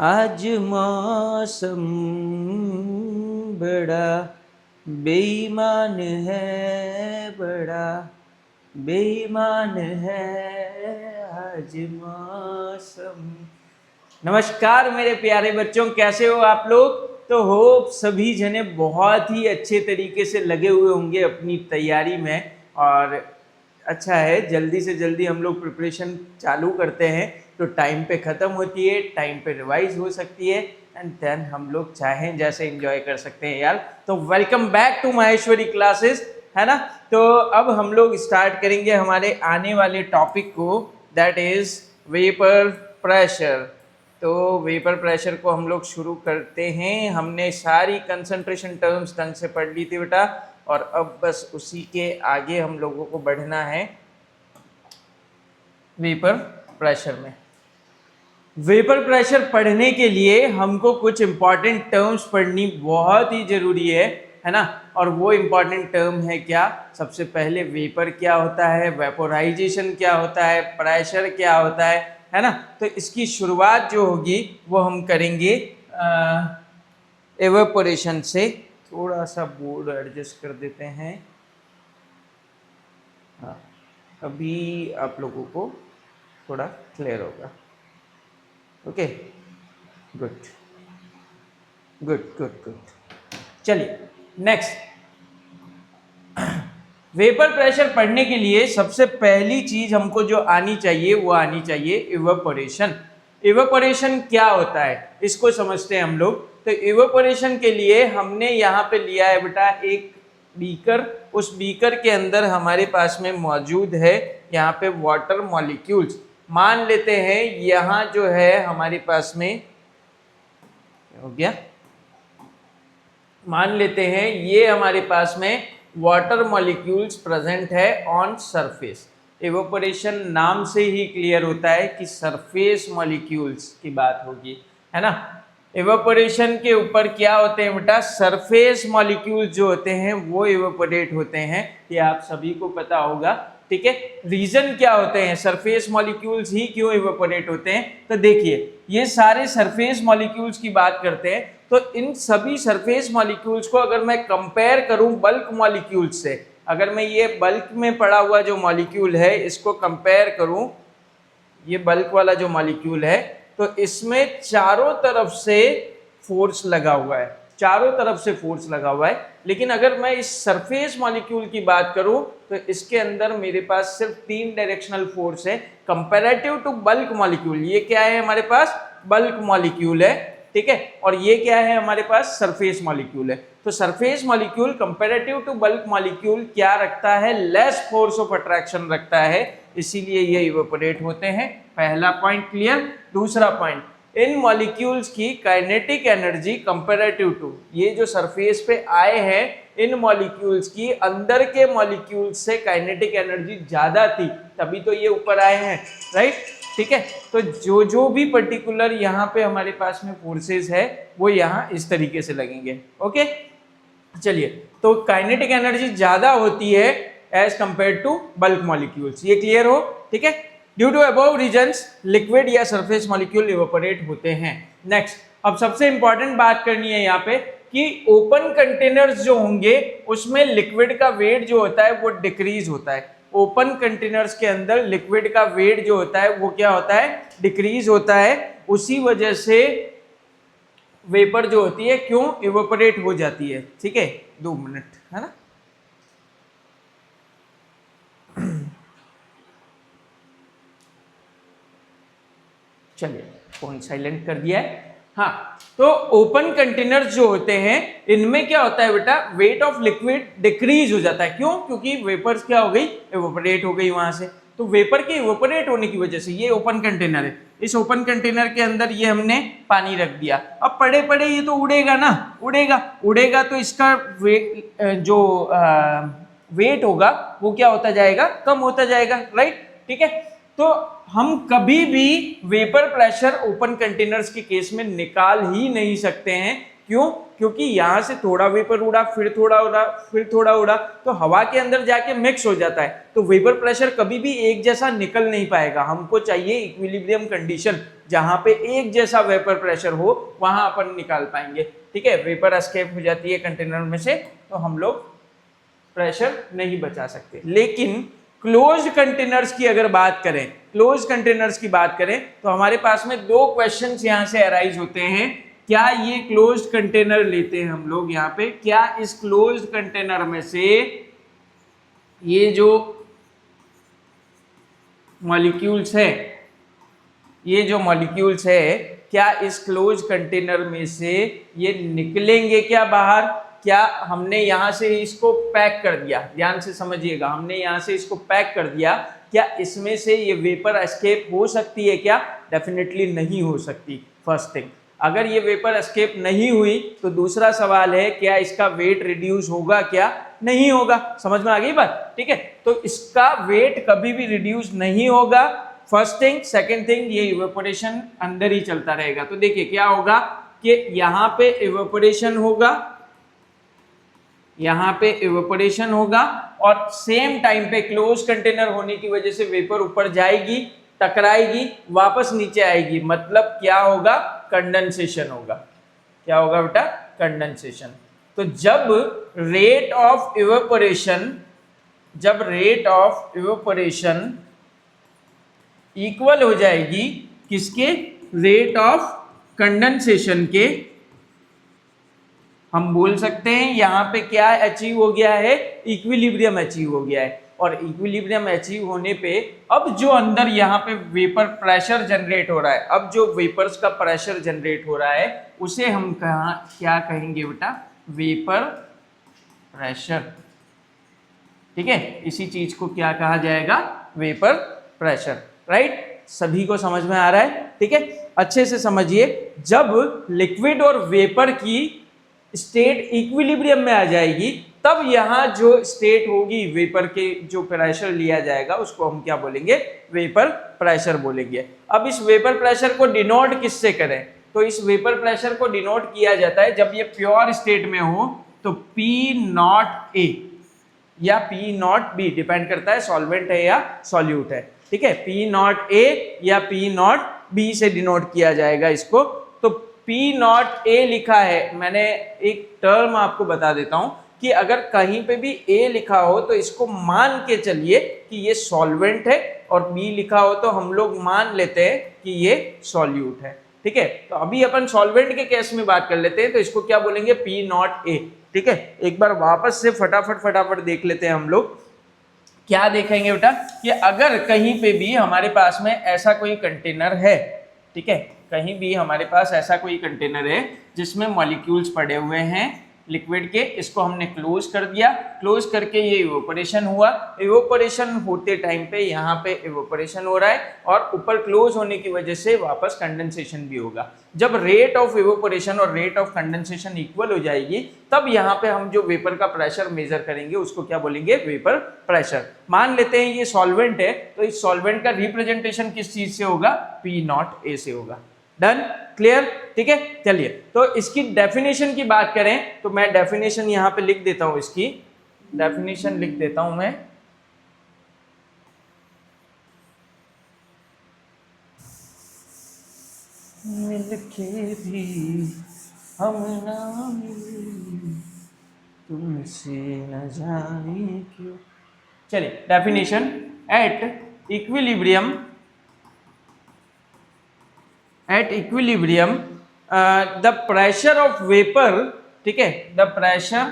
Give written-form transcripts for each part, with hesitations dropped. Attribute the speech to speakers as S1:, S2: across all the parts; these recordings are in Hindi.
S1: आज मौसम बड़ा बेईमान है, बड़ा बेईमान है आज मौसम। नमस्कार मेरे प्यारे बच्चों, कैसे हो आप लोग। तो होप सभी जने बहुत ही अच्छे तरीके से लगे हुए होंगे अपनी तैयारी में। और अच्छा है, जल्दी से जल्दी हम लोग प्रिपरेशन चालू करते हैं तो टाइम पे ख़त्म होती है, टाइम पे रिवाइज हो सकती है एंड देन हम लोग चाहें जैसे एंजॉय कर सकते हैं यार। तो welcome back to Maheshwari Classes, है ना। तो अब हम लोग स्टार्ट करेंगे हमारे आने वाले टॉपिक को, दैट इज़ वेपर प्रेशर। तो वेपर प्रेशर को हम लोग शुरू करते हैं। हमने सारी कंसंट्रेशन टर्म्स ढंग से पढ़ ली थी बेटा, और अब बस उसी के आगे हम लोगों को बढ़ना है वेपर प्रेशर में। वेपर प्रेशर पढ़ने के लिए हमको कुछ इंपॉर्टेंट टर्म्स पढ़नी बहुत ही जरूरी है ना। और वो इंपॉर्टेंट टर्म है क्या, सबसे पहले वेपर क्या होता है, वेपोराइजेशन क्या होता है, प्रेशर क्या होता है ना। तो इसकी शुरुआत जो होगी वो हम करेंगे एवेपोरेशन से। थोड़ा सा बोर्ड एडजस्ट कर देते हैं। हाँ, अभी आप लोगों को थोड़ा क्लियर होगा। Okay, good good good good. चलिए नेक्स्ट, वेपर प्रेशर पढ़ने के लिए सबसे पहली चीज हमको जो आनी चाहिए वो आनी चाहिए इवेपोरेशन। इवेपोरेशन क्या होता है इसको समझते हैं हम लोग। तो इवेपोरेशन के लिए हमने यहाँ पे लिया है बेटा एक बीकर। उस बीकर के अंदर हमारे पास में मौजूद है यहाँ पे वाटर मॉलिक्यूल्स। मान लेते हैं यहाँ जो है हमारे पास में हो गया, मान लेते हैं ये हमारे पास में वाटर मॉलिक्यूल्स प्रेजेंट है ऑन सरफेस। इवेपोरेशन नाम से ही क्लियर होता है कि सरफेस मॉलिक्यूल्स की बात होगी, है ना। इवेपोरेशन के ऊपर क्या होते हैं बेटा, सरफेस मॉलिक्यूल्स जो होते हैं वो इवेपोरेट होते हैं, ये आप सभी को पता होगा। ठीक है, रीजन क्या होते हैं, सरफेस मॉलिक्यूल्स ही क्यों इवेपोरेट होते हैं। तो देखिए ये सारे सरफेस मॉलिक्यूल्स की बात करते हैं। तो इन सभी सरफेस मॉलिक्यूल्स को अगर मैं कंपेयर करूं बल्क मॉलिक्यूल्स से, अगर मैं ये बल्क में पड़ा हुआ जो मॉलिक्यूल है इसको कंपेयर करूं, ये बल्क वाला जो मॉलिक्यूल है, तो इसमें चारों तरफ से फोर्स लगा हुआ है, चारों तरफ से फोर्स लगा हुआ है। लेकिन अगर मैं इस सरफेस मॉलिक्यूल की बात करूं तो इसके अंदर मेरे पास सिर्फ 3 डायरेक्शनल फोर्स है कंपैरेटिव टू बल्क मॉलिक्यूल। ये क्या है हमारे पास, बल्क मॉलिक्यूल है, ठीक है, और ये क्या है हमारे पास, सरफेस मॉलिक्यूल है। तो surface molecule comparative to bulk molecule क्या रखता है, लेस फोर्स ऑफ अट्रैक्शन रखता है, इसीलिए ये इवेपोरेट होते हैं। पहला पॉइंट क्लियर। दूसरा पॉइंट, इन मॉलिक्यूल्स की काइनेटिक एनर्जी कंपैरेटिव टू, ये जो सरफेस पे आए हैं इन मॉलिक्यूल्स की अंदर के मॉलिक्यूल्स से काइनेटिक एनर्जी ज्यादा थी, तभी तो ये ऊपर आए हैं, राइट। ठीक है, तो जो जो भी पर्टिकुलर यहाँ पे हमारे पास में फोर्सेस है वो यहाँ इस तरीके से लगेंगे। ओके, चलिए, तो काइनेटिक एनर्जी ज्यादा होती है as compare to bulk molecules, ये क्लियर हो। ठीक है, due to above reasons liquid या सरफेस मॉलिक्यूल इवेपोरेट होते हैं। नेक्स्ट, अब सबसे इंपॉर्टेंट बात करनी है यहाँ पे कि ओपन कंटेनर्स जो होंगे उसमें लिक्विड का वेट जो होता है वो डिक्रीज होता है। ओपन कंटेनर्स के अंदर लिक्विड का वेट जो होता है वो क्या होता है, डिक्रीज होता है। उसी वजह से वेपर जो होती है क्यों इवेपोरेट हो जाती है। ठीक है, 2 मिनट, है ना। चलिए, फोन साइलेंट कर दिया है। हाँ, तो ओपन कंटेनर्स जो होते हैं इनमें क्या होता है बेटा, वेट ऑफ लिक्विड डिक्रीज हो जाता है। क्यों, क्योंकि वेपर्स क्या हो गई, इवेपोरेट हो गई वहां से। तो वेपर के इवेपोरेट होने की वजह से, ये ओपन कंटेनर है, इस ओपन कंटेनर के अंदर ये हमने पानी रख दिया। अब पड़े पड़े ये तो उड़ेगा ना, उड़ेगा उड़ेगा तो इसका जो वेट होगा वो क्या होता जाएगा, कम होता जाएगा, राइट। ठीक है, तो हम कभी भी वेपर प्रेशर ओपन कंटेनर्स के केस में निकाल ही नहीं सकते हैं, क्यों? क्योंकि यहाँ से थोड़ा वेपर उड़ा, फिर थोड़ा उड़ा, फिर थोड़ा उड़ा, तो हवा के अंदर जाके मिक्स हो जाता है, तो वेपर प्रेशर कभी भी एक जैसा निकल नहीं पाएगा। हमको चाहिए इक्विलिब्रियम कंडीशन, जहां पे एक जैसा वेपर प्रेशर हो, वहां अपन निकाल पाएंगे। ठीक है, वेपर एस्केप हो जाती है कंटेनर में से, तो हम लोग प्रेशर नहीं बचा सकते। लेकिन क्लोज कंटेनर्स की अगर बात करें, क्लोज कंटेनर्स की बात करें, तो हमारे पास में दो क्वेश्चंस यहां से अराइज होते हैं। क्या ये क्लोज्ड कंटेनर लेते हैं हम लोग यहाँ पे, क्या इस क्लोज्ड कंटेनर में से ये जो मॉलिक्यूल्स है, ये जो मॉलिक्यूल्स है, क्या इस क्लोज कंटेनर में से ये निकलेंगे क्या बाहर? क्या हमने यहां से इसको पैक कर दिया, ध्यान से समझिएगा, हमने यहां से इसको पैक कर दिया, क्या इसमें से ये वेपर एस्केप हो सकती है क्या? डेफिनेटली नहीं हो सकती, फर्स्ट थिंग। अगर ये वेपर एस्केप नहीं हुई तो दूसरा सवाल है, क्या इसका वेट रिड्यूस होगा क्या? नहीं होगा। समझ में आ गई बात? ठीक है, तो इसका वेट कभी भी रिड्यूस नहीं होगा, फर्स्ट थिंग। सेकेंड थिंग, ये इवेपोरेशन अंदर ही चलता रहेगा। तो देखिए क्या होगा कि यहाँ पे इवेपोरेशन होगा, यहाँ पे इवेपोरेशन होगा, और सेम टाइम पे क्लोज कंटेनर होने की वजह से वेपर ऊपर जाएगी, टकराएगी, वापस नीचे आएगी, मतलब क्या होगा? कंडेंसेशन होगा। क्या होगा बेटा? कंडेंसेशन। तो जब रेट ऑफ इवेपोरेशन इक्वल हो जाएगी किसके? रेट ऑफ कंडेंसेशन के, हम बोल सकते हैं यहां पे क्या अचीव हो गया है? इक्विलिब्रियम अचीव हो गया है। और इक्विलिब्रियम अचीव होने पे अब जो अंदर यहाँ पे वेपर प्रेशर जनरेट हो रहा है, अब जो वेपर्स का प्रेशर जनरेट हो रहा है, उसे हम क्या कहेंगे बेटा? Vapour pressure. ठीक है, इसी चीज को क्या कहा जाएगा? Vapour pressure. राइट, सभी को समझ में आ रहा है? ठीक है, अच्छे से समझिए। जब लिक्विड और वेपर की स्टेट इक्विलिब्रियम में आ जाएगी, तब यहां जो स्टेट होगी वेपर के, जो प्रेशर लिया जाएगा, उसको हम क्या बोलेंगे? वेपर प्रेशर बोलेंगे। अब इस वेपर प्रेशर को डिनोट किससे करें? तो इस वेपर प्रेशर को डिनोट किया जाता है जब ये प्योर स्टेट में हो, तो P0A या P0B, डिपेंड करता है सॉल्वेंट है या सॉल्यूट है। ठीक है, P0A या P0B से डिनोट किया जाएगा इसको। तो P0A लिखा है, मैंने एक टर्म आपको बता देता हूं कि अगर कहीं पे भी A लिखा हो तो इसको मान के चलिए कि ये सॉल्वेंट है, और B लिखा हो तो हम लोग मान लेते हैं कि ये सॉल्यूट है। ठीक है, तो अभी अपन सॉल्वेंट के केस में बात कर लेते हैं, तो इसको क्या बोलेंगे? P0A। ठीक है, एक बार वापस से फटाफट देख लेते हैं हम लोग। क्या देखेंगे बेटा? कि अगर कहीं पे भी हमारे पास में ऐसा कोई कंटेनर है, ठीक है, कहीं भी हमारे पास ऐसा कोई कंटेनर है जिसमें मॉलिक्यूल्स पड़े हुए हैं लिक्विड के, इसको हमने क्लोज कर दिया, क्लोज करके ये इवेपोरेशन हुआ, इवेपोरेशन होते टाइम पे यहाँ पे इवेपोरेशन हो रहा है, और ऊपर क्लोज होने की वजह से वापस कंडेंसेशन भी होगा। जब रेट ऑफ इवेपोरेशन और रेट ऑफ कंडेंसेशन इक्वल हो जाएगी, तब यहाँ पे हम जो वेपर का प्रेशर मेजर करेंगे उसको क्या बोलेंगे? Vapour pressure. मान लेते हैं ये सॉल्वेंट है, तो इस सॉल्वेंट का रिप्रेजेंटेशन किस चीज से होगा? P0A से होगा। Done, clear? ठीक है, चलिए, तो इसकी डेफिनेशन की बात करें तो मैं डेफिनेशन यहां पे लिख देता हूं, इसकी डेफिनेशन लिख देता हूं मैं। मिलके भी हम ना मिले, तुमसे न जाने क्यों। चलिए, definition, at equilibrium, the pressure of vapor, ठीक है, the pressure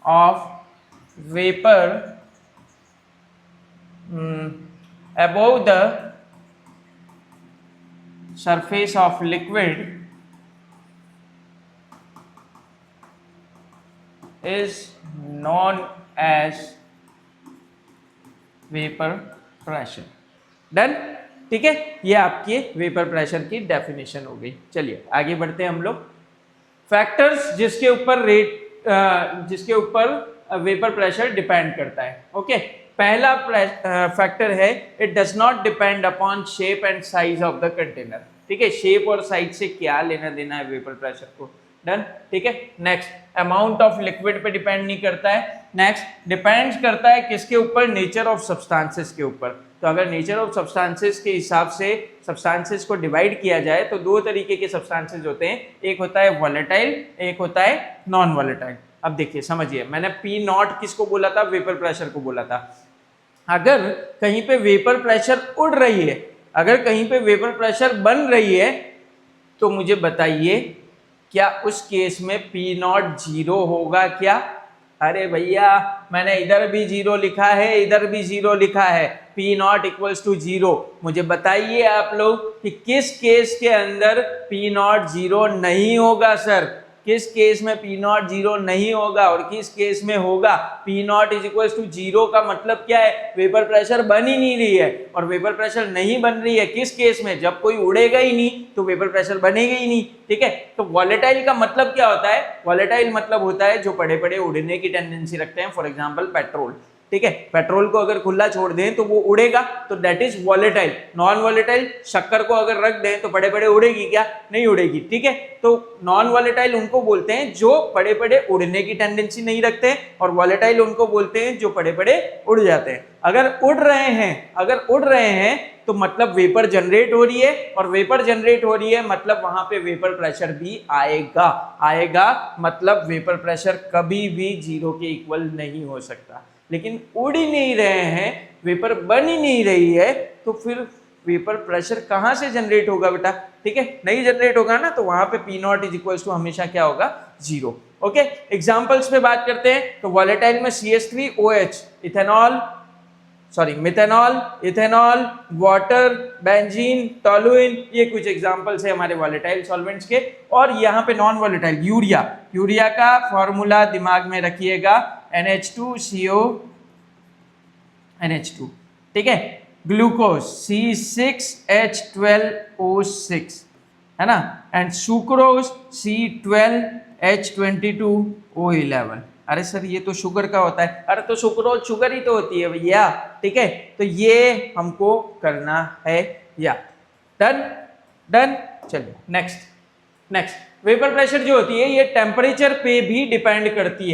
S1: of vapor above the surface of liquid is known as vapor pressure। Done, ठीक है, ये आपकी वेपर प्रेशर की डेफिनेशन हो गई। चलिए आगे बढ़ते हैं हम लोग। फैक्टर्स जिसके ऊपर वेपर प्रेशर डिपेंड करता है। ओके, पहला फैक्टर है, it does not depend upon shape and size of the container. ठीक है, शेप और साइज से क्या लेना देना है वेपर प्रेशर को। डन, ठीक है। नेक्स्ट, अमाउंट ऑफ लिक्विड पे डिपेंड नहीं करता है। नेक्स्ट, डिपेंड्स करता है किसके ऊपर, नेचर ऑफ सब्सटेंसेस के ऊपर। तो अगर नेचर ऑफ सब्सटेंसेस के हिसाब से सब्सटेंसेस को डिवाइड किया जाए तो दो तरीके के सब्सटेंसेस होते हैं, एक होता है वॉलेटाइल, एक होता है नॉन वॉलेटाइल। अब देखिए समझिए, मैंने पी नॉट किसको बोला था, वेपर प्रेशर को बोला था। अगर कहीं पे वेपर प्रेशर उड़ रही है, अगर कहीं पे वेपर प्रेशर बन रही है, तो मुझे बताइए क्या उस केस में पी नॉट जीरो होगा क्या? अरे भैया मैंने इधर भी जीरो लिखा है, इधर भी जीरो लिखा है, P naught equals to zero. मुझे बताइए आप लोग कि किस केस के अंदर पी नॉट जीरो नहीं होगा सर, किस केस में पी नॉट जीरो नहीं होगा और किस केस में होगा? P naught is equal to zero का मतलब क्या है, वेपर प्रेशर बन ही नहीं रही है, और वेपर प्रेशर नहीं बन रही है किस केस में, जब कोई उड़ेगा ही नहीं तो वेपर प्रेशर बनेगा ही नहीं, ठीक है। तो वॉलेटाइल का मतलब क्या होता है, वॉलेटाइल मतलब होता है जो पड़े पड़े उड़ने की टेंडेंसी रखते हैं, फॉर एग्जाम्पल पेट्रोल, ठीक है। पेट्रोल को अगर खुला छोड़ दें तो वो उड़ेगा, तो that is volatile. Non volatile, शक्कर को अगर रख दें तो पड़े पड़े उड़ेगी क्या? नहीं उड़ेगी, ठीक है। तो नॉन वॉलेटाइल उनको बोलते हैं जो पड़े पड़े उड़ने की टेंडेंसी नहीं रखते, और वॉलेटाइल उनको बोलते हैं जो पड़े पड़े उड़ जाते हैं। अगर उड़ रहे हैं तो मतलब वेपर जनरेट हो रही है, और वेपर जनरेट हो रही है मतलब वहां पे वेपर प्रेशर भी आएगा मतलब वेपर प्रेशर कभी भी जीरो के इक्वल नहीं हो सकता। लेकिन उड़ ही नहीं रहे हैं, वेपर बन ही नहीं रही है, तो फिर वेपर प्रेशर कहां से जनरेट होगा बेटा, ठीक है, नहीं जनरेट होगा ना, तो वहां पे P naught is equal to हमेशा क्या होगा, जीरो। ओके, एग्जांपल्स पे बात करते हैं। तो वॉलेटाइल में CH3OH, methanol, ethanol, water, benzene, toluene, ये कुछ एग्जांपल्स है हमारे वॉलेटाइल सॉल्वेंट्स के। और यहाँ पे नॉन वॉलेटाइल यूरिया का फॉर्मूला दिमाग में रखिएगा, NH2CO NH2, ठीक है। ग्लूकोज C6H12O6, है ना, एंड सुक्रोज C12H22O11। अरे सर ये तो शुगर का होता है, अरे तो सुक्रोज शुगर ही तो होती है भैया, ठीक है। तो ये हमको करना है या डन। चलिए नेक्स्ट वेपर प्रेशर जो होती है ये टेम्परेचर पे भी डिपेंड करती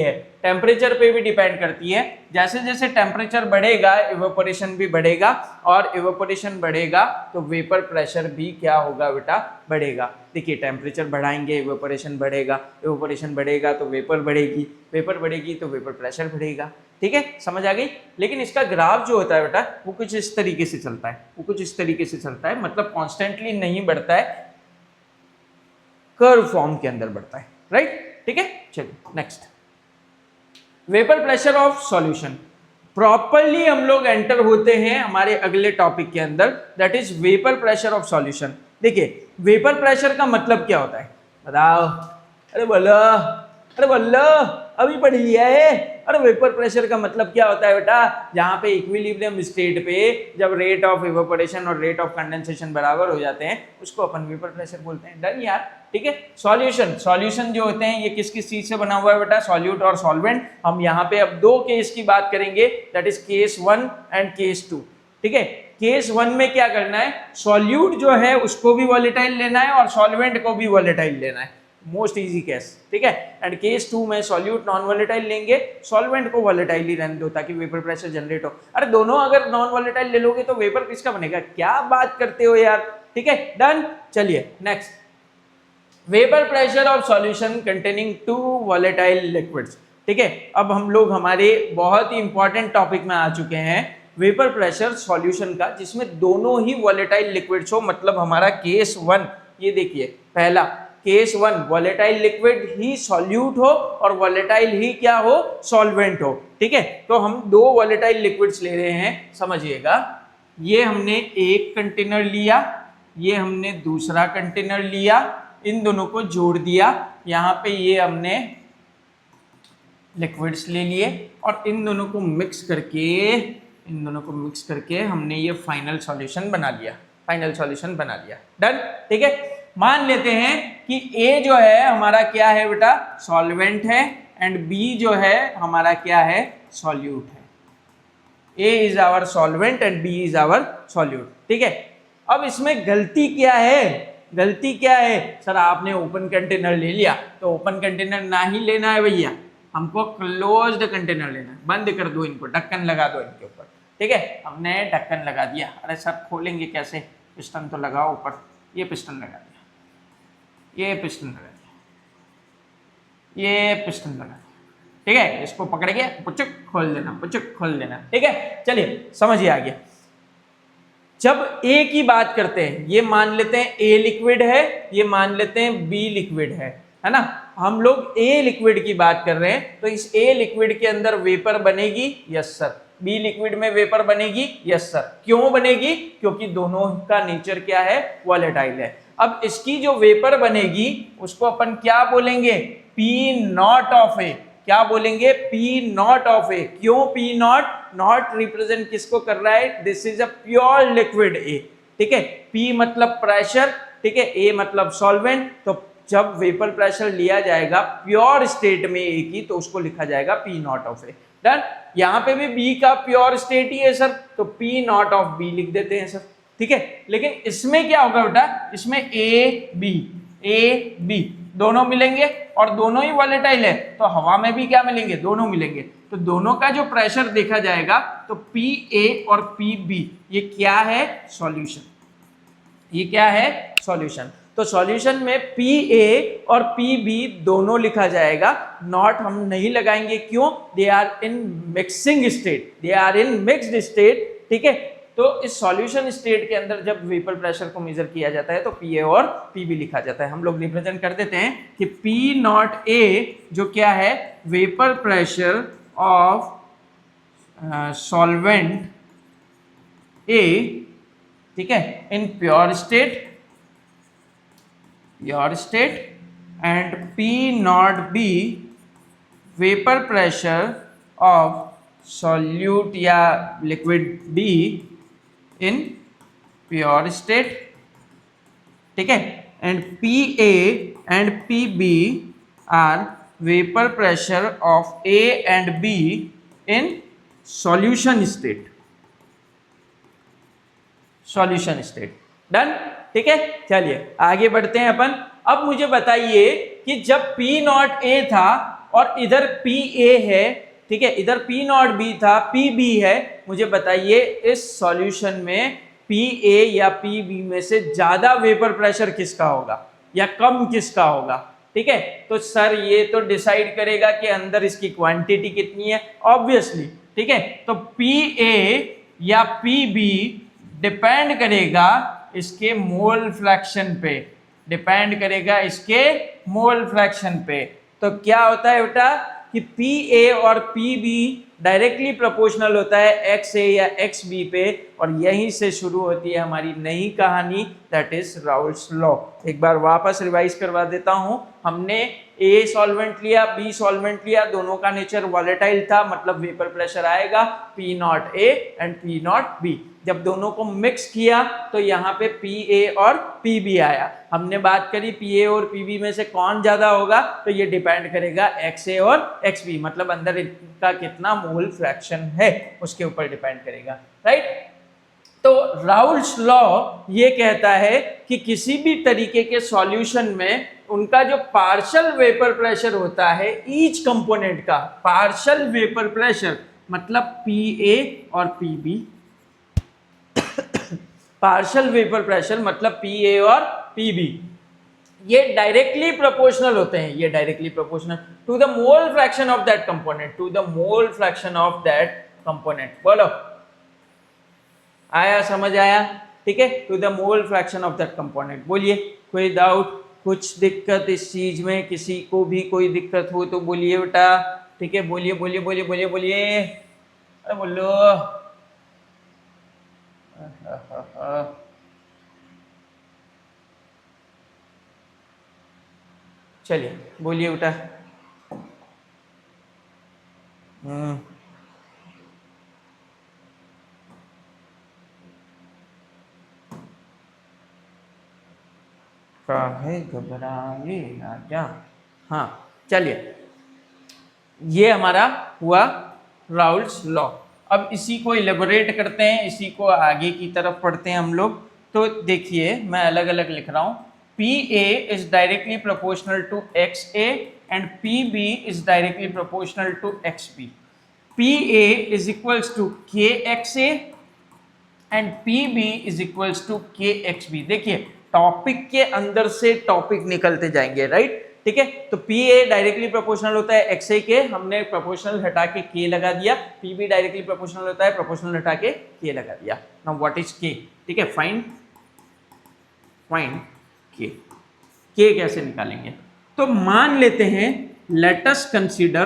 S1: है, जैसे जैसे टेम्परेचर बढ़ेगा इवेपोरेशन भी बढ़ेगा, और इवेपोरेशन बढ़ेगा तो वेपर प्रेशर भी क्या होगा बेटा, बढ़ेगा। देखिए टेम्परेचर बढ़ाएंगे इवेपोरेशन बढ़ेगा, इवेपोरेशन बढ़ेगा तो वेपर बढ़ेगी, वेपर बढ़ेगी तो वेपर प्रेशर बढ़ेगा, ठीक है, समझ आ गई। लेकिन इसका ग्राफ जो होता है बेटा वो कुछ इस तरीके से चलता है, मतलब कॉन्स्टेंटली नहीं बढ़ता है, कर्व फॉर्म के अंदर बढ़ता है, राइट, ठीक है। चलिए next, vapour pressure of solution. Properly हम लोग एंटर होते हैं हमारे अगले टॉपिक के अंदर, that is vapour pressure of solution. देखिए वेपर प्रेशर का मतलब क्या होता है, बताओ, अरे बोलो अभी पढ़ लिया है। अरे वेपर प्रेशर का मतलब क्या होता है बेटा, जहां पे इक्विलिब्रियम स्टेट पे जब रेट ऑफ इवेपोरेशन और रेट ऑफ कंडेंसेशन बराबर हो जाते हैं उसको अपन वेपर प्रेशर बोलते हैं। डन यार, ठीक है। सॉल्यूशन जो होते हैं ये किस किस चीज से बना हुआ है बेटा, सॉल्यूट और सॉल्वेंट। हम यहाँ पे अब दो केस की बात करेंगे, that is case 1 and case 2, ठीक है। केस 1 में क्या करना है, सॉल्यूट जो है उसको भी वॉलेटाइल लेना है और सॉल्वेंट को भी वॉलेटाइल लेना है, मोस्ट इजी केस, ठीक है। एंड केस 2 में सॉल्यूट नॉन वॉलेटाइल लेंगे, सॉल्वेंट को वॉलेटाइल ही रहने दो ताकि वेपर प्रेशर जनरेट हो। अरे दोनों अगर नॉन वॉलेटाइल ले लोगे तो वेपर किसका बनेगा, क्या बात करते हो यार, ठीक है, डन। चलिए next, vapour pressure of solution containing 2 volatile liquids, ठीक है। अब हम लोग हमारे बहुत ही इंपॉर्टेंट टॉपिक में आ चुके हैं, वेपर प्रेशर सॉल्यूशन का, जिसमें दोनों ही वॉलेटाइल लिक्विड्स हो। मतलब हमारा केस 1, ये देखिए पहला केस 1 वॉलेटाइल लिक्विड ही सॉल्यूट हो और वॉलेटाइल ही क्या हो, सॉल्वेंट हो, ठीक है। तो हम दो वॉलेटाइल लिक्विड्स ले रहे हैं, समझिएगा। ये हमने एक कंटेनर लिया, ये हमने दूसरा कंटेनर लिया, इन दोनों को जोड़ दिया, यहाँ पे ये हमने लिक्विड्स ले लिए और इन दोनों को मिक्स करके हमने ये फाइनल सॉल्यूशन बना लिया, डन, ठीक है। मान लेते हैं कि A जो है हमारा क्या है बेटा, सॉल्वेंट है, एंड B जो है हमारा क्या है, सॉल्यूट है। A is our solvent and B is our solute, ठीक है। अब इसमें गलती क्या है, गलती क्या है सर, आपने ओपन कंटेनर ले लिया, तो ओपन कंटेनर ना ही लेना है भैया, हमको क्लोज्ड कंटेनर लेना है। बंद कर दो इनको, ढक्कन लगा दो इनके ऊपर, ठीक है। हमने ढक्कन लगा दिया। अरे सर खोलेंगे कैसे, पिस्टन तो लगाओ ऊपर, ये पिस्टन लगा दिया, ये पिस्टन लगा दिया, ये पिस्टन लगा दिया, ठीक है। इसको पकड़ के पुचुक खोल देना, पुचुक खोल देना, ठीक है। चलिए समझिए आगे। जब ए की बात करते हैं, ये मान लेते हैं ए लिक्विड है, ये मान लेते हैं बी लिक्विड है ना। हम लोग ए लिक्विड की बात कर रहे हैं, तो इस ए लिक्विड के अंदर वेपर बनेगी, यस सर। बी लिक्विड में वेपर बनेगी, यस सर। क्यों बनेगी? क्योंकि दोनों का नेचर क्या है, वॉलेटाइल है। अब इसकी जो वेपर बनेगी उसको अपन क्या बोलेंगे, पी नॉट ऑफ ए। क्या बोलेंगे, पी नॉट ऑफ ए। क्यों पी नॉट? नॉट रिप्रेजेंट किसको कर रहा है, this is a pure liquid A, ठीक है। पी मतलब प्रेशर, ठीक है, ए मतलब सॉल्वेंट। तो जब वेपर प्रेशर लिया जाएगा प्योर स्टेट में ए की, तो उसको लिखा जाएगा P not of A. Done. यहाँ पे भी बी का प्योर स्टेट ही है सर, तो पी नॉट ऑफ बी लिख देते हैं सर, ठीक है। लेकिन इसमें क्या होगा बेटा, इसमें ए बी दोनों मिलेंगे और दोनों ही वॉलेटाइल है, तो हवा में भी क्या मिलेंगे, दोनों मिलेंगे। तो दोनों का जो प्रेशर देखा जाएगा, तो पी ए और पी बी ये क्या है, सॉल्यूशन। ये क्या है, सॉल्यूशन। तो सॉल्यूशन में पी ए और पी बी दोनों लिखा जाएगा, नॉट हम नहीं लगाएंगे। क्यों? They are in mixing state, they are in mixed state, ठीक है। तो इस सॉल्यूशन स्टेट के अंदर जब वेपर प्रेशर को मेजर किया जाता है, तो पी ए और पी बी लिखा जाता है। हम लोग रिप्रेजेंट कर देते हैं कि पी नॉट ए जो क्या है, वेपर प्रेशर ऑफ सॉल्वेंट ए, ठीक है, in pure state and P naught B vapor pressure of solute या liquid B in pure state, ठीक है। and PA and PB are vapor pressure of A and B in solution state, done, ठीक है। चलिए आगे बढ़ते हैं अपन। अब मुझे बताइए कि जब P नॉट A था और इधर PA है, ठीक है, इधर P नॉट B था, PB है, मुझे बताइए इस सॉल्यूशन में PA या PB में से ज्यादा वेपर प्रेशर किसका होगा या कम किसका होगा, ठीक है। तो सर ये तो डिसाइड करेगा कि अंदर इसकी क्वांटिटी कितनी है, ऑब्वियसली, ठीक है। तो PA या PB डिपेंड करेगा इसके मोल फ्रैक्शन पे, डिपेंड करेगा इसके मोल फ्रैक्शन पे। तो क्या होता है बेटा कि पी ए और पी बी डायरेक्टली प्रोपोर्शनल होता है एक्स ए या एक्स बी पे, और यहीं से शुरू होती है हमारी नई कहानी, दैट इज राउल्स लॉ। एक बार वापस रिवाइज करवा देता हूं। हमने ए सॉल्वेंट लिया, बी सॉल्वेंट लिया, दोनों का नेचर वॉलेटाइल था, मतलब वेपर प्रेशर आएगा P naught A and P not be. जब दोनों को मिक्स किया तो यहाँ पे पी ए और पी बी आया। हमने बात करी पी ए और पी बी में से कौन ज्यादा होगा, तो ये डिपेंड करेगा एक्स ए और एक्स बी, मतलब अंदर इनका कितना मोल फ्रैक्शन है उसके ऊपर डिपेंड करेगा, राइट। तो राउल्स लॉ ये कहता है कि किसी भी तरीके के सॉल्यूशन में उनका जो पार्शियल वेपर प्रेशर होता है, ईच कंपोनेंट का पार्शियल वेपर प्रेशर, मतलब पी ए और P B, partial vapour pressure मतलब पी ए और पी बी, ये डायरेक्टली प्रोपोर्शनल होते हैं, ये directly proportional to the mole fraction of that component, to the mole fraction of that component. बोलो, आया, समझ आया, ठीक है, to the mole fraction of that component. बोलिए, कोई डाउट, कुछ दिक्कत इस चीज में, किसी को भी कोई दिक्कत हो तो बोलिए बेटा, ठीक है, बोलिए बोलिए बोलिए बोलिए बोलिए, अरे बोलो। चलिए बोलिए बेटा। काहे घबराए राजा। हाँ चलिए, ये हमारा हुआ राउल्स लॉ। अब इसी को इलेबोरेट करते हैं, इसी को आगे की तरफ पढ़ते हैं हम लोग। तो देखिए मैं अलग अलग लिख रहा हूँ। PA is directly proportional to XA and PB is directly proportional to XB. PA is equals to KXA and PB is equals to KXB. देखिए टॉपिक के अंदर से टॉपिक निकलते जाएंगे, राइट? ठीक है, तो PA डायरेक्टली प्रोपोर्शनल होता है XA के, हमने प्रोपोर्शनल हटा के K लगा दिया. PB डायरेक्टली प्रोपोर्शनल होता है, प्रोपोर्शनल हटा के K लगा दिया. Now what is K? ठीक है, फाइंड K. K कैसे निकालेंगे? तो मान लेते हैं, let us consider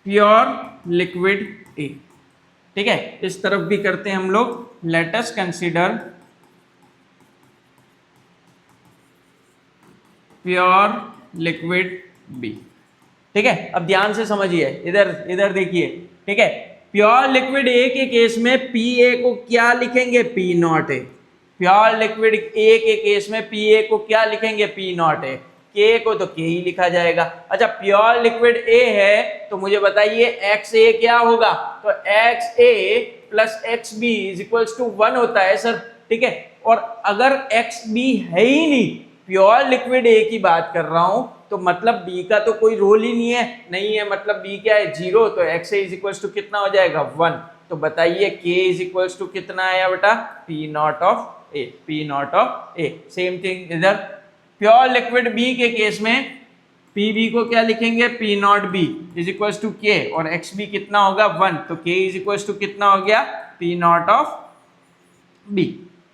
S1: pure liquid A. ठीक है, इस तरफ भी करते हैं हम लोग, let us consider pure liquid B. ठीक है, अब ध्यान से समझिए, इधर देखिए. ठीक है, प्योर लिक्विड A के केस में PA को क्या लिखेंगे? P naught A. Pure liquid A के केस में PA को क्या लिखेंगे? P naught A. K को तो K ही लिखा जाएगा. अच्छा, प्योर लिक्विड A है तो मुझे बताइए XA क्या होगा? तो XA plus XB is equals to 1 होता है सर. ठीक है, और अगर XB है ही नहीं, प्योर लिक्विड A की बात कर रहा हूं, तो मतलब B का तो कोई रोल ही नहीं है, मतलब B क्या है? 0. तो XA इज इक्वल्स टू कितना हो जाएगा? 1. तो बताइए K इज इक्वल्स टू कितना आया बेटा? P naught of A. P naught of A. Same thing इधर प्योर लिक्विड B के केस में PB को क्या लिखेंगे? P naught B is equals to K, और XB कितना होगा? 1. तो K इज इक्वल्स टू कितना हो गया? P naught of B.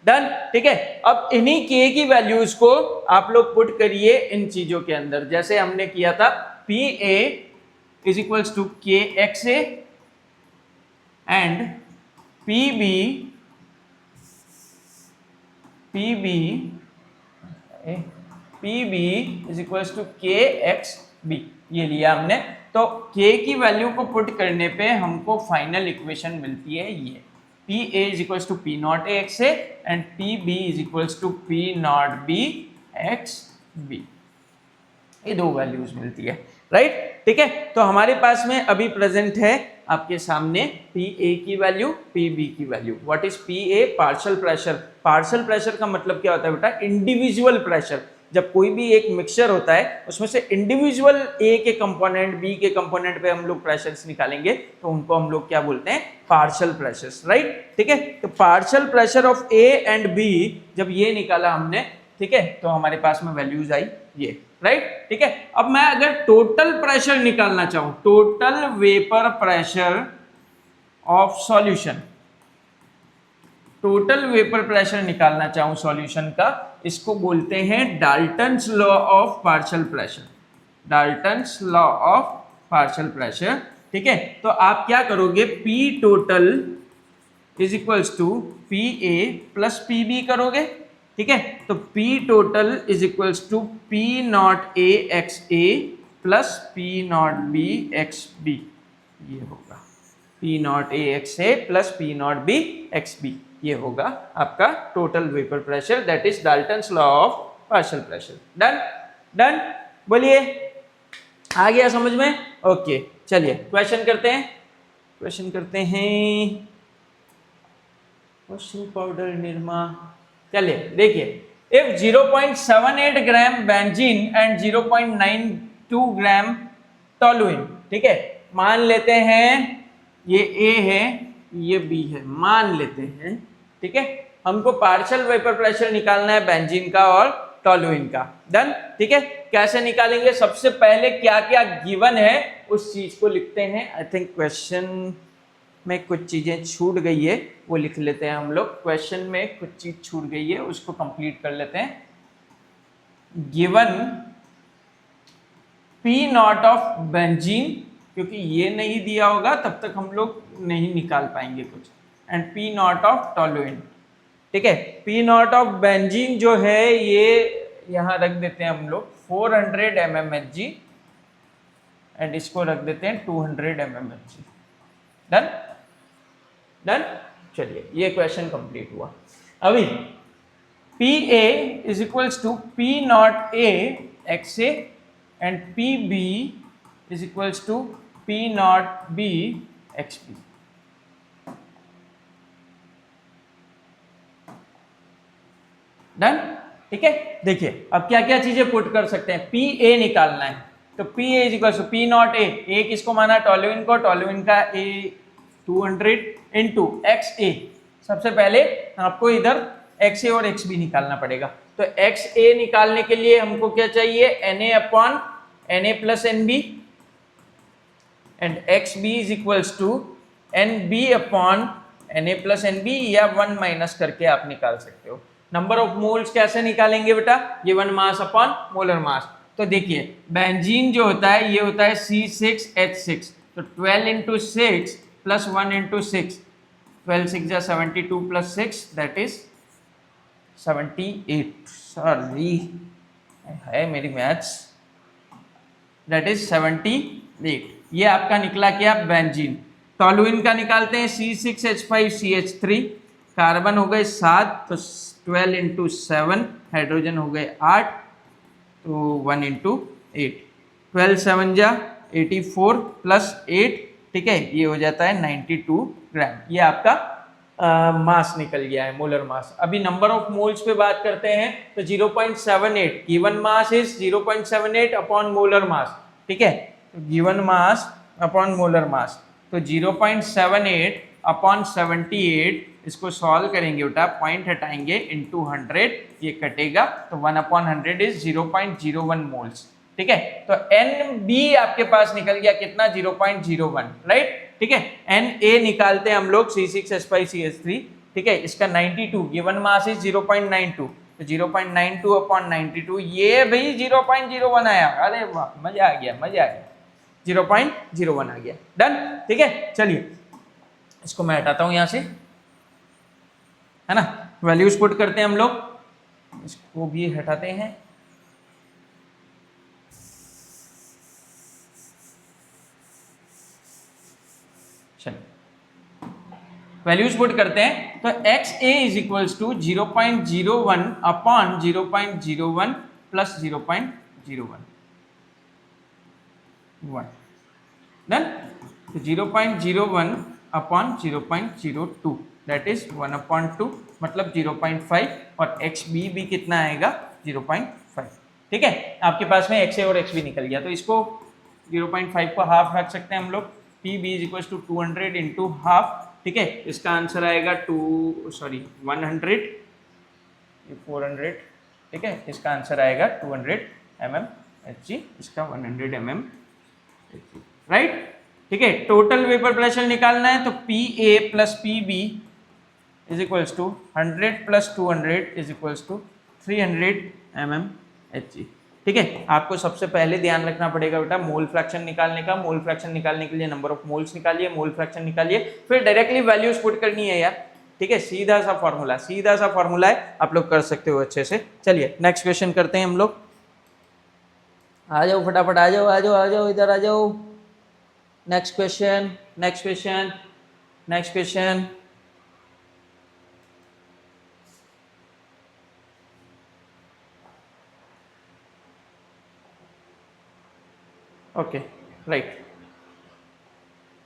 S1: Done. ठीक है, अब इन्हीं K की वैल्यूज को आप लोग पुट करिए इन चीजों के अंदर, जैसे हमने किया था. PA is equals to KXA and PB is equals to KXB. ये लिया हमने. तो K की वैल्यू को पुट करने पे हमको फाइनल इक्वेशन मिलती है ये, PA is equals to P naught A XA and PB is equals to P naught B XB. ये दो वैल्यूज मिलती है, राइट? ठीक है, तो हमारे पास में अभी प्रेजेंट है आपके सामने PA की वैल्यू, PB की value. What is PA? Partial pressure. Partial pressure का मतलब क्या होता है बेटा? Individual pressure. जब कोई भी एक मिक्सचर होता है उसमें से इंडिविजुअल A के कंपोनेंट, B के कंपोनेंट पे हम लोग प्रेशर्स निकालेंगे तो उनको हम लोग क्या बोलते हैं? Partial pressures, right? ठीक है, तो partial pressure of A and B जब ये निकाला हमने, ठीक है, तो हमारे पास में वैल्यूज आई ये, राइट? ठीक है, अब मैं अगर टोटल प्रेशर निकालना चाहूं, total vapour pressure of solution, total vapour pressure निकालना चाहूं सॉल्यूशन का, इसको बोलते हैं Dalton's law of partial pressure. Dalton's law of partial pressure. ठीक है, तो आप क्या करोगे? P total is equals to PA plus PB करोगे. ठीक है, तो P total is equals to P naught A XA plus P naught B XB. ये होगा P naught A XA plus P naught B XB. ये होगा आपका total vapour pressure, that is Dalton's law of partial pressure. Done. बोलिए, आ गया समझ में? ओके, चलिए क्वेश्चन करते हैं. Question powder Nirma. चलिए देखिए, if 0.78 gram benzene and 0.92 gram toluene. ठीक है, मान लेते हैं ये A है, ये B है, मान लेते हैं. ठीक है, हमको पार्शियल वेपर प्रेशर निकालना है बेंजीन का और टोलुइन का. डन. ठीक है, कैसे निकालेंगे? सबसे पहले क्या क्या गिवन है उस चीज को लिखते हैं. आई थिंक क्वेश्चन में कुछ चीजें छूट गई है, वो लिख लेते हैं हम लोग. क्वेश्चन में कुछ चीज छूट गई है, उसको कंप्लीट कर लेते हैं. Given P naught of benzene, क्योंकि ये नहीं दिया होगा तब तक हम लोग नहीं निकाल पाएंगे कुछ, and P naught of toluene. ठीक है, P नॉट ऑफ बेंजीन जो है ये यहां रख देते हैं हम लोग 400 mmHg एंड इसको रख देते हैं 200 mmHg. डन. चलिए, ये क्वेश्चन कंप्लीट हुआ. अभी PA is equals to P naught A XA and PB is equals to P naught B XB. Done, ठीक है। देखिए अब क्या क्या चीजें पुट कर सकते हैं, पी ए निकालना है तो P A is equal to P naught A किसको माना, टोल्यूइन को, टोल्यूइन का ए 200 इंटू एक्स ए। सबसे पहले आपको इधर एक्स ए और एक्स बी निकालना पड़ेगा, तो एक्स ए निकालने के लिए हमको क्या चाहिए, N A upon N A plus N B, and X B is equals to N B upon N A plus N B, या 1 माइनस करके आप निकाल सकते हो। नंबर ऑफ मोल्स कैसे निकालेंगे बेटा, given mass upon molar mass. तो देखिए बेंजीन जो होता है ये होता है C6H6, तो 12 इंटू 6 प्लस 1 इंटू 6, 12 6 या 72 प्लस 6 दैट इज 78, सॉरी है मेरी मैथ्स, दैट इज 78। ये आपका निकला क्या, बेंजीन। टोल्यूइन का निकालते हैं C6H5CH3, कार्बन हो गए 7, तो 12 इंटू 7, हाइड्रोजन हो गए 8, तो 1 इंटू 8, 12 7 जा 84 प्लस 8, ठीक है, ये हो जाता है 92 ग्राम। ये आपका मास निकल गया है, मोलर मास। अभी नंबर ऑफ मोल्स पे बात करते हैं, तो 0.78, given mass is 0.78 upon molar mass, ठीक है, given mass upon molar mass, तो 0.78 अपॉन 78, इसको सॉल्व करेंगे बेटा, पॉइंट हटाएंगे इनटू 100, ये कटेगा, तो 1 अपॉन 100 इज 0.01 मोल्स, ठीक है। तो एन बी आपके पास निकल गया कितना, 0.01, राइट, ठीक है। एन ए निकालते हैं हम लोग C6H5CH3, ठीक है, इसका 92, गिवन मास इज 0.92, तो 0.92 अपॉन 92, ये भी 0.01 आया, अरे वाह मजा आ गया, मजा आ गया, 0.01 आ गया, डन, ठीक है। चलिए इसको मैं हटाता हूं यहां से, है ना, वैल्यूज पुट करते हैं हम लोग, इसको भी हटाते हैं, चलिए वैल्यूज पुट करते हैं, तो X A is equals to 0.01 upon 0.01 plus 0.01 done, तो 0.01 अपॉन 0.02 दैट इज 1 अपॉन 2, मतलब 0.5, और एक्स बी भी कितना आएगा, 0.5, ठीक है। आपके पास में एक्स ए और एक्स बी निकल गया, तो इसको 0.5 को हाफ रख सकते हैं हम लोग, P B is equal to 200 into half, ठीक है, इसका आंसर आएगा 100, 400, ठीक है, इसका आंसर आएगा 200 mmHg, इसका 100 mmHg, राइट, ठीक है। टोटल वेपर प्रेशर निकालना है, तो P A plus P B is equals to 100 plus 200 is equals to 300 mmHg, ठीक है। आपको सबसे पहले ध्यान रखना पड़ेगा बेटा मोल फ्रैक्शन निकालने का, मोल फ्रैक्शन निकालने के लिए नंबर ऑफ मोल्स निकालिए, मोल फ्रैक्शन निकालिए, फिर डायरेक्टली वैल्यूज पुट करनी है यार, ठीक है, सीधा सा फॉर्मूला है, आप लोग कर सकते हो अच्छे से। चलिए नेक्स्ट क्वेश्चन करते हैं हम लोग, आ जाओ फटाफट, आ जाओ इधर आ जाओ, next question, okay, right.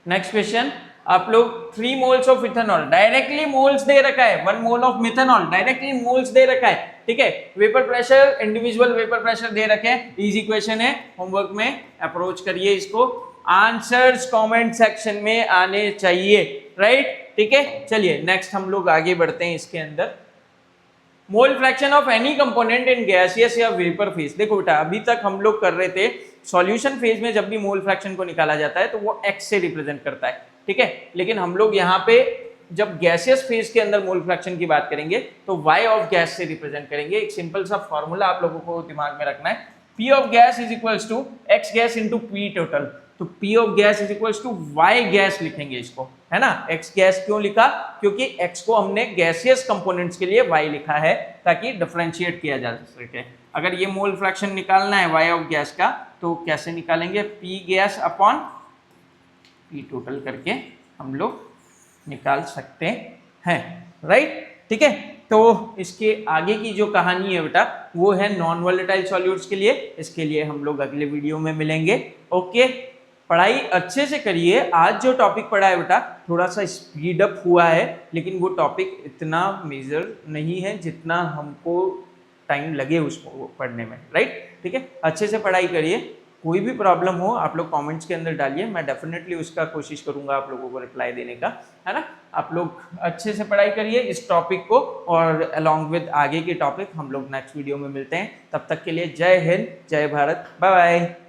S1: Next question, आप लोग 3 moles of ethanol, directly moles दे रखा है, 1 mole of methanol, directly moles दे रखा है, ठीक है। Vapour pressure, individual vapour pressure दे रखे हैं, इजी क्वेश्चन है, होमवर्क में अप्रोच करिए इसको, आंसर्स कमेंट सेक्शन में आने चाहिए, राइट, ठीक है। चलिए नेक्स्ट हम लोग आगे बढ़ते हैं इसके अंदर, मोल fraction of any component in gaseous या वेपर फेज। देखो बेटा अभी तक हम लोग कर रहे थे सॉल्यूशन फेज में जब भी मोल फ्रैक्शन को निकाला जाता है तो वो एक्स से रिप्रेजेंट करता है, ठीक है, लेकिन हम लोग यहाँ पे जब गैसियस फेज के अंदर मोल फ्रैक्शन की बात करेंगे तो वाई ऑफ गैस से रिप्रेजेंट करेंगे। एक सिंपल सा फॉर्मूला आप लोगों को दिमाग में रखना है, p of gas is equals to x gas into p total, तो p of gas is equals to y gas लिखेंगे इसको, है ना। एक्स गैस क्यों लिखा, क्योंकि एक्स को हमने गैसियस कंपोनेंट्स के लिए वाई लिखा है ताकि डिफरेंशिएट किया जा सके। अगर ये मोल फ्रैक्शन निकालना है वाई ऑफ गैस का तो कैसे निकालेंगे, P gas upon P total करके हम लोग निकाल सकते हैं, राइट, ठीक है। तो इसके आगे की जो कहानी है बेटा वो है नॉन वोलेटाइल सॉल्यूट्स के लिए, इसके लिए हम लोग अगले वीडियो में मिलेंगे, ओके। पढ़ाई अच्छे से करिए। आज जो टॉपिक पढ़ा है बेटा थोड़ा सा स्पीड अप हुआ है, लेकिन वो टॉपिक इतना मेजर नहीं है जितना हमको टाइम लगे उसको पढ़ने में, राइट? ठीक है, अच्छे से पढ़ाई करिए। कोई भी प्रॉब्लम हो आप लोग कमेंट्स के अंदर डालिए, मैं डेफिनेटली उसका कोशिश करूंगा आप लोगों को रिप्लाई देने का, है ना? आप लोग अच्छे से पढ़ाई करिए इस टॉपिक को, और अलॉन्ग विद आगे के टॉपिक हम लोग नेक्स्ट वीडियो में मिलते हैं। तब तक के लिए जय हिंद, जय भारत, बाय बाय।